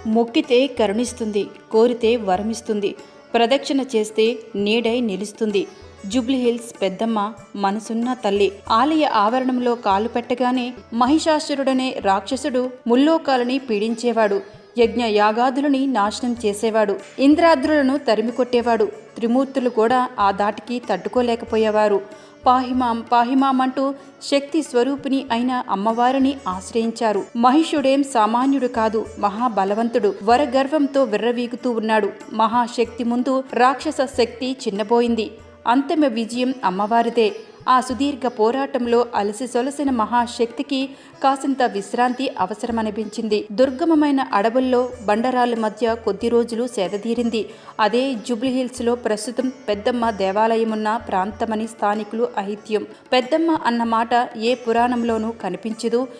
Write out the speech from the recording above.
మొక్కితే కరుణిస్తుంది, కోరితే వరమిస్తుంది, ప్రదక్షిణ చేస్తే నీడై నిలుస్తుంది. జూబ్లీహిల్స్ పెద్దమ్మ మనసున్న తల్లి. ఆలయ ఆవరణంలో కాలు పెట్టగానే మహిషాసురుడనే రాక్షసుడు ముల్లోకాలని పీడించేవాడు. యజ్ఞ యాగాదులని నాశనం చేసేవాడు. ఇంద్రాద్రులను తరిమికొట్టేవాడు. త్రిమూర్తులు కూడా ఆ దాటికి తట్టుకోలేకపోయేవారు. పాహిమాం పాహిమాం అంటూ శక్తి స్వరూపిణి అయిన అమ్మవారిని ఆశ్రయించారు. మహిషుడేం సామాన్యుడు కాదు, మహాబలవంతుడు. వరగర్వంతో విర్రవీగుతూ ఉన్నాడు. మహాశక్తి ముందు రాక్షస శక్తి చిన్నబోయింది. అంతిమ విజయం అమ్మవారిదే. ఆ సుదీర్ఘ పోరాటంలో అలసి సొలసిన మహాశక్తికి కాసింత విశ్రాంతి అవసరమనిపించింది. దుర్గమమైన అడవుల్లో బండరాళ్ళ మధ్య కొద్ది రోజులు సేదతీరింది. అదే జూబ్లీహిల్స్లో ప్రస్తుతం పెద్దమ్మ దేవాలయమున్న ప్రాంతమని స్థానికులు అహిత్యం. పెద్దమ్మ అన్న మాట ఏ పురాణంలోనూ కనిపించదు,